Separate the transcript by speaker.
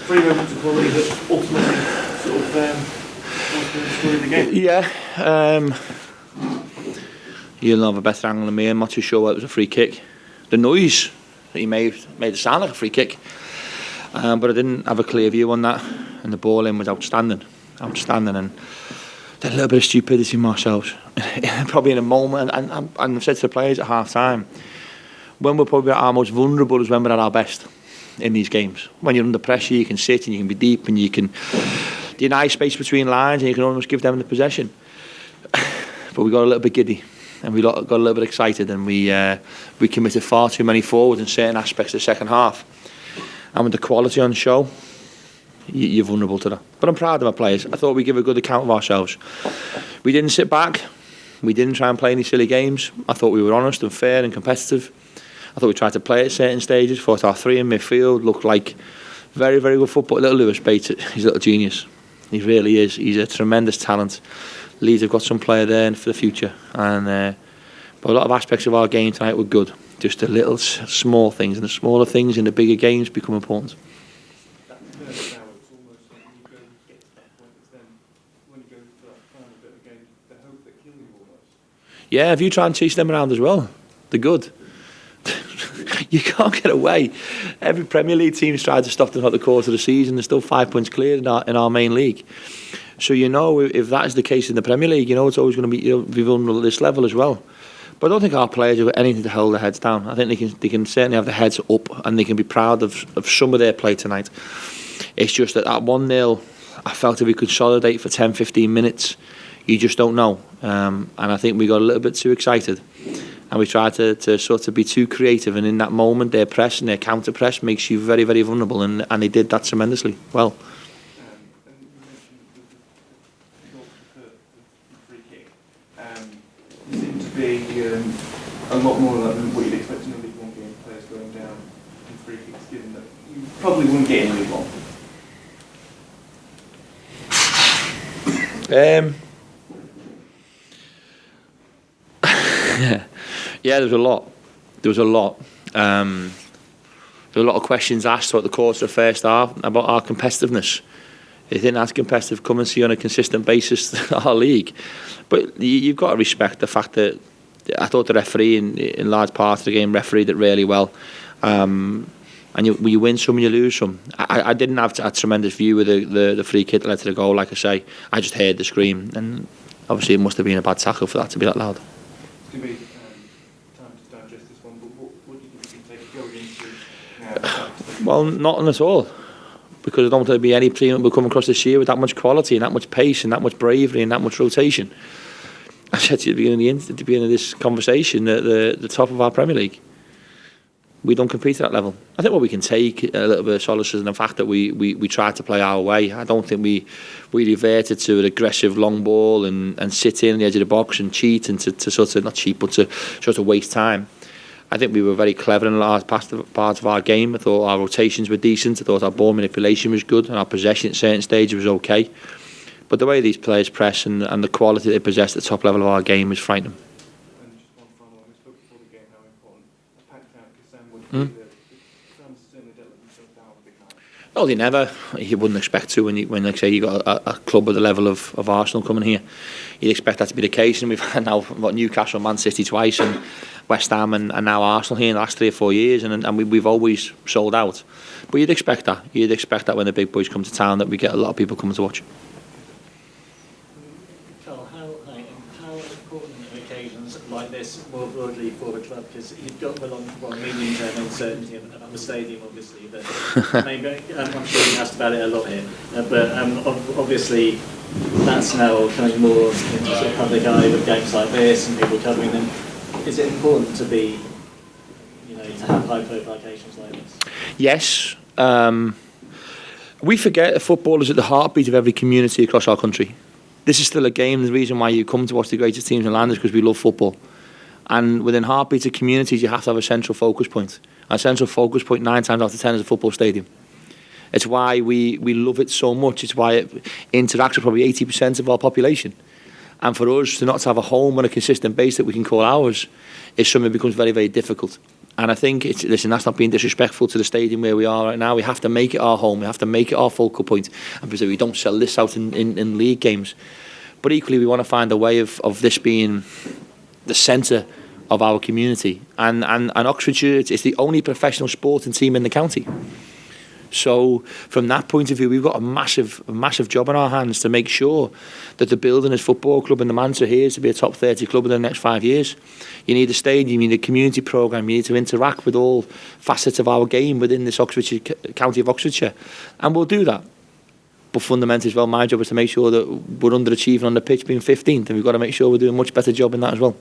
Speaker 1: Three moments of quality that ultimately sort of destroyed the game.
Speaker 2: Yeah. You'll have a better angle than me. I'm not too sure whether it was a free kick. The noise that he made it sound like a free kick. But I didn't have a clear view on that. And the ball in was outstanding. And a little bit of stupidity from ourselves. Probably in a moment. And I've said to the players at half time, when we're probably at our most vulnerable is when we're at our best in these games. When you're under pressure, you can sit and you can be deep and you can deny space between lines and you can almost give them the possession. But we got a little bit giddy and we got a little bit excited and we committed far too many forwards in certain aspects of the second half. And with the quality on show, you're vulnerable to that. But I'm proud of our players. I thought we give a good account of ourselves. We didn't sit back. We didn't try and play any silly games. I thought we were honest and fair and competitive. I thought we tried to play at certain stages. Thought our three in midfield looked like very, very good football. Little Lewis Bates, he's a little genius. He really is. He's a tremendous talent. Leeds have got some player there for the future. And but a lot of aspects of our game tonight were good. Just the little small things, and the smaller things in the bigger games become important. Yeah, if you try and chase them around as well, they're good. You can't get away. Every Premier League team's tried to stop them at the course of the season. They're still 5 points clear in our main league. So if that is the case in the Premier League, it's always going to be vulnerable at this level as well. But I don't think our players have got anything to hold their heads down. I think they can certainly have their heads up and they can be proud of some of their play tonight. It's just that at 1-0, I felt if we consolidate for 10-15 minutes, you just don't know. And I think we got a little bit too excited. And we tried to sort of be too creative. And in that moment, their press and their counter-press makes you very, very vulnerable. And they did that tremendously well.
Speaker 1: You seem to be a lot more than what you'd expect in a League One game, players going down in free kicks, given that you probably wouldn't get in League One.
Speaker 2: Yeah, there was a lot. There was a lot of questions asked throughout the course of the first half about our competitiveness. They think that's competitive. Come and see on a consistent basis our league. But you've got to respect the fact that I thought the referee in large parts of the game refereed it really well. And you win some and you lose some. I didn't have a tremendous view of the free kick that led to the goal, like I say. I just heard the scream. And obviously it must have been a bad tackle for that to be that loud.
Speaker 1: It's going to be time to digest this one, but what do you think we can take going into now?
Speaker 2: Well, nothing at all. Because I don't think there'll be any team that will come across this year with that much quality and that much pace and that much bravery and that much rotation. I said to you at the beginning of this conversation that the top of our Premier League, we don't compete at that level. I think what we can take a little bit of solace is in the fact that we tried to play our way. I don't think we reverted to an aggressive long ball and sit in the edge of the box and cheat and to sort of, not cheat, but to sort of waste time. I think we were very clever in a large part of our game. I thought our rotations were decent. I thought our ball manipulation was good and our possession at certain stages was okay. But the way these players press and the quality they possess at the top level of our game was frightening.
Speaker 1: And just one final one. We spoke before the game how important a packed out Sam would be. Sam certainly dealt with themselves down a big night.
Speaker 2: No, they never. You wouldn't expect to when like say you got a club at the level of Arsenal coming here. You'd expect that to be the case, and we've had now Newcastle, Man City twice, and West Ham and now Arsenal here in the last 3 or 4 years, and we've always sold out. But you'd expect that. You'd expect that when the big boys come to town that we get a lot of people coming to watch.
Speaker 3: Karl, how important are occasions like this more broadly for the club? Because you've got the medium-term uncertainty about the stadium, obviously, but maybe I'm sure you asked about it a lot here. But obviously, that's now coming more into sort of public eye with games like this and people covering them. Is it important to be, to have high-profile occasions like this?
Speaker 2: Yes. We forget that football is at the heartbeat of every community across our country. This is still a game. The reason why you come to watch the greatest teams in the land is because we love football. And within heartbeats of communities, you have to have a central focus point. A central focus point 9 times out of 10 is a football stadium. It's why we love it so much. It's why it interacts with probably 80% of our population. And for us to not have a home on a consistent base that we can call ours is something that becomes very, very difficult. And I think, listen, that's not being disrespectful to the stadium where we are right now. We have to make it our home. We have to make it our focal point. And because we don't sell this out in league games. But equally, we want to find a way of this being the centre of our community. And Oxfordshire, it's the only professional sporting team in the county. So from that point of view, we've got a massive job on our hands to make sure that the Building Football Club and the mantra here is to be a top 30 club in the next 5 years. You need a stadium, you need a community programme, you need to interact with all facets of our game within this Oxfordshire, county of Oxfordshire. And we'll do that. But fundamentally as well, my job is to make sure that we're underachieving on the pitch, being 15th, and we've got to make sure we're doing a much better job in that as well.